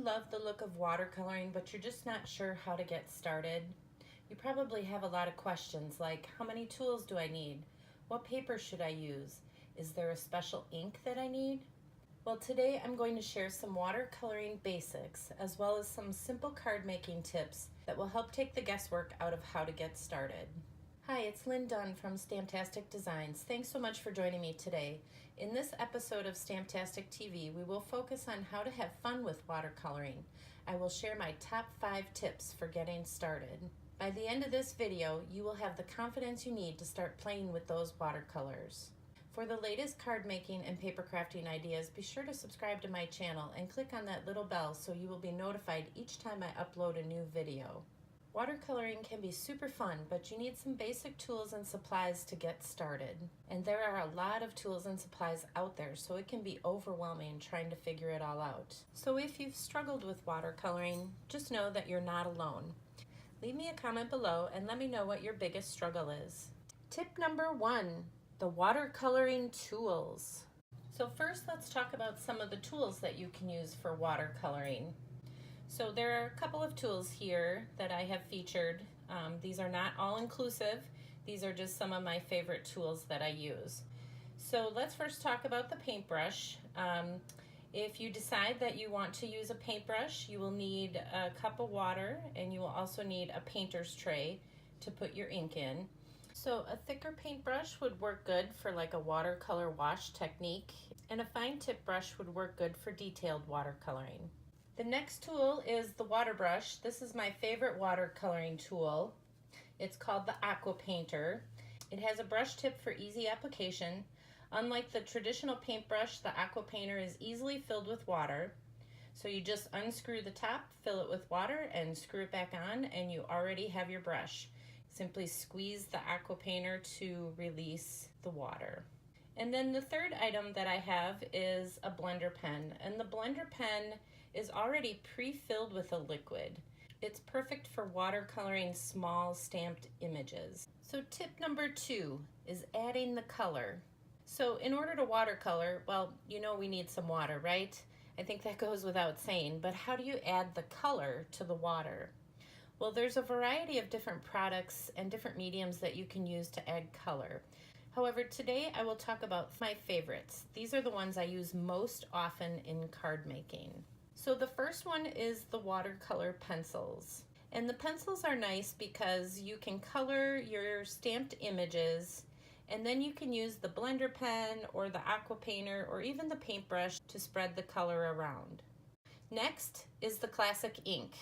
love the look of watercoloring, but you're just not sure how to get started? You probably have a lot of questions like, how many tools do I need? What paper should I use? Is there a special ink that I need? Well, today I'm going to share some watercoloring basics as well as some simple card making tips that will help take the guesswork out of how to get started. Hi, it's Lynn Dunn from Stamptastic Designs. Thanks so much for joining me today. In this episode of Stamptastic TV, we will focus on how to have fun with watercoloring. I will share my top 5 tips for getting started. By the end of this video, you will have the confidence you need to start playing with those watercolors. For the latest card making and paper crafting ideas, be sure to subscribe to my channel and click on that little bell so you will be notified each time I upload a new video. Watercoloring can be super fun, but you need some basic tools and supplies to get started. And there are a lot of tools and supplies out there, so it can be overwhelming trying to figure it all out. So if you've struggled with watercoloring, just know that you're not alone. Leave me a comment below and let me know what your biggest struggle is. Tip number 1, the watercoloring tools. So first, let's talk about some of the tools that you can use for watercoloring. So there are a couple of tools here that I have featured. These are not all inclusive. These are just some of my favorite tools that I use. So let's first talk about the paintbrush. If you decide that you want to use a paintbrush, you will need a cup of water and you will also need a painter's tray to put your ink in. So a thicker paintbrush would work good for like a watercolor wash technique, and a fine tip brush would work good for detailed watercoloring. The next tool is the water brush. This is my favorite watercoloring tool. It's called the Aqua Painter. It has a brush tip for easy application. Unlike the traditional paintbrush, the Aqua Painter is easily filled with water. So you just unscrew the top, fill it with water, and screw it back on, and you already have your brush. Simply squeeze the Aqua Painter to release the water. And then the third item that I have is a blender pen. And the blender pen is already pre-filled with a liquid. It's perfect for watercoloring small stamped images. So tip number 2 is adding the color. So in order to watercolor, well, you know we need some water, right? I think that goes without saying, but how do you add the color to the water? Well, there's a variety of different products and different mediums that you can use to add color. However, today I will talk about my favorites. These are the ones I use most often in card making. So the first one is the Watercolor Pencils. And the pencils are nice because you can color your stamped images, and then you can use the blender pen or the Aqua Painter or even the paintbrush to spread the color around. Next is the classic ink.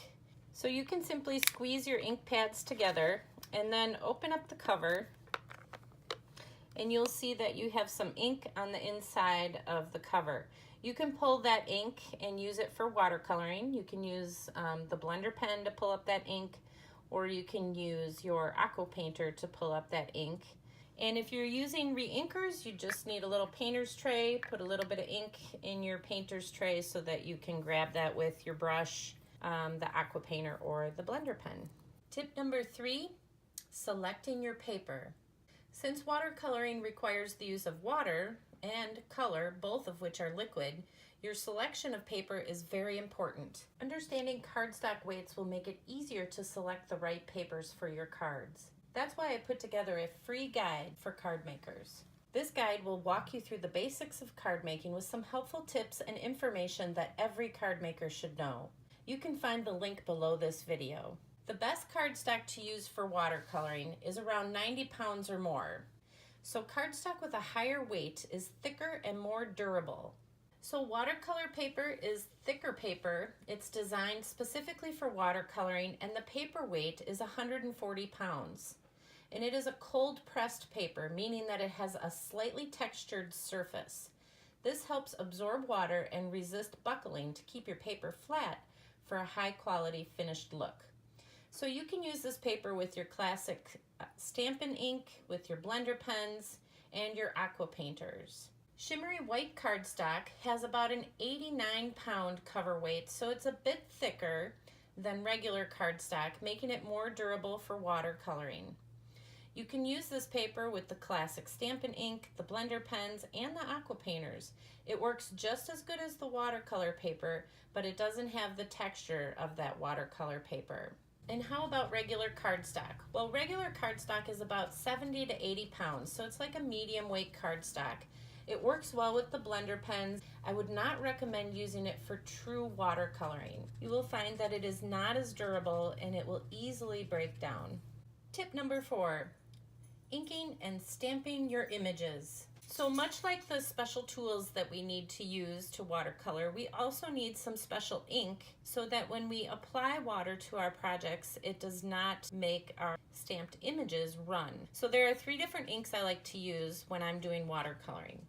So you can simply squeeze your ink pads together and then open up the cover, and you'll see that you have some ink on the inside of the cover. You can pull that ink and use it for watercoloring. You can use the blender pen to pull up that ink, or you can use your Aqua Painter to pull up that ink. And if you're using re-inkers, you just need a little painter's tray. Put a little bit of ink in your painter's tray so that you can grab that with your brush, the Aqua Painter, or the blender pen. Tip number 3, selecting your paper. Since watercoloring requires the use of water and color, both of which are liquid, your selection of paper is very important. Understanding cardstock weights will make it easier to select the right papers for your cards. That's why I put together a free guide for card makers. This guide will walk you through the basics of card making with some helpful tips and information that every card maker should know. You can find the link below this video. The best cardstock to use for watercoloring is around 90 pounds or more. So cardstock with a higher weight is thicker and more durable. So watercolor paper is thicker paper. It's designed specifically for watercoloring, and the paper weight is 140 pounds. And it is a cold pressed paper, meaning that it has a slightly textured surface. This helps absorb water and resist buckling to keep your paper flat for a high quality finished look. So you can use this paper with your classic stampin ink, with your blender pens, and your Aqua Painters. Shimmery white cardstock has about an 89-pound cover weight, so it's a bit thicker than regular cardstock, making it more durable for watercoloring. You can use this paper with the classic Stampin' ink, the blender pens, and the Aqua Painters. It works just as good as the watercolor paper, but it doesn't have the texture of that watercolor paper. And how about regular cardstock? Well, regular cardstock is about 70 to 80 pounds, so it's like a medium weight cardstock. It works well with the blender pens. I would not recommend using it for true watercoloring. You will find that it is not as durable and it will easily break down. Tip number 4, inking and stamping your images. So much like the special tools that we need to use to watercolor, we also need some special ink so that when we apply water to our projects, it does not make our stamped images run. So there are 3 different inks I like to use when I'm doing watercoloring.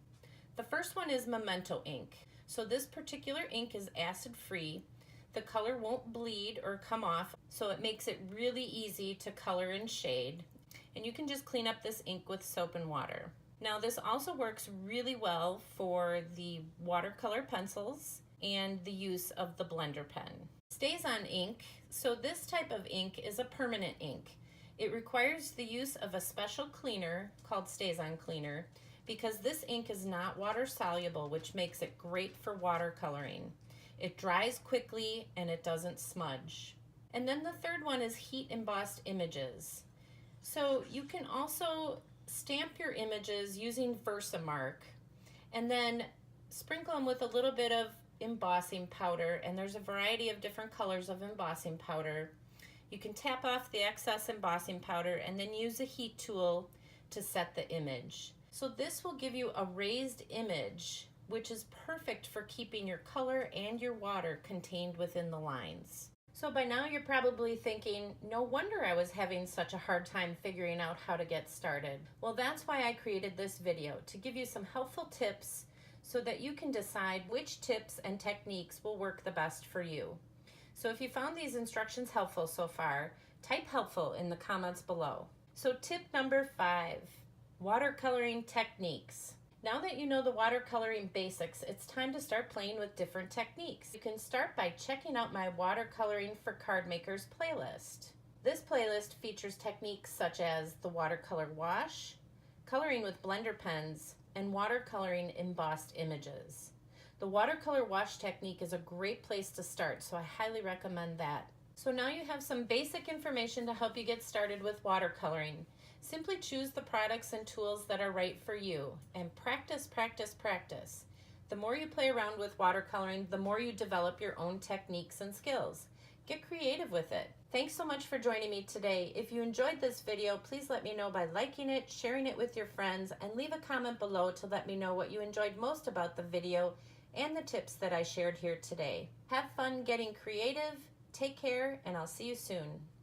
The first one is Memento Ink. So this particular ink is acid-free. The color won't bleed or come off, so it makes it really easy to color and shade. And you can just clean up this ink with soap and water. Now this also works really well for the watercolor pencils and the use of the blender pen. Stays on ink. So this type of ink is a permanent ink. It requires the use of a special cleaner called Stays On Cleaner because this ink is not water soluble, which makes it great for watercoloring. It dries quickly and it doesn't smudge. And then the third one is heat embossed images. So you can also stamp your images using Versamark and then sprinkle them with a little bit of embossing powder, and there's a variety of different colors of embossing powder. You can tap off the excess embossing powder and then use a heat tool to set the image. So this will give you a raised image, which is perfect for keeping your color and your water contained within the lines. So by now you're probably thinking, no wonder I was having such a hard time figuring out how to get started. Well, that's why I created this video, to give you some helpful tips so that you can decide which tips and techniques will work the best for you. So if you found these instructions helpful so far, type helpful in the comments below. So tip number 5, watercoloring techniques. Now that you know the watercoloring basics, it's time to start playing with different techniques. You can start by checking out my Watercoloring for Cardmakers playlist. This playlist features techniques such as the watercolor wash, coloring with blender pens, and watercoloring embossed images. The watercolor wash technique is a great place to start, so I highly recommend that. So now you have some basic information to help you get started with watercoloring. Simply choose the products and tools that are right for you and practice, practice, practice. The more you play around with watercoloring, the more you develop your own techniques and skills. Get creative with it. Thanks so much for joining me today. If you enjoyed this video, please let me know by liking it, sharing it with your friends, and leave a comment below to let me know what you enjoyed most about the video and the tips that I shared here today. Have fun getting creative, take care, and I'll see you soon.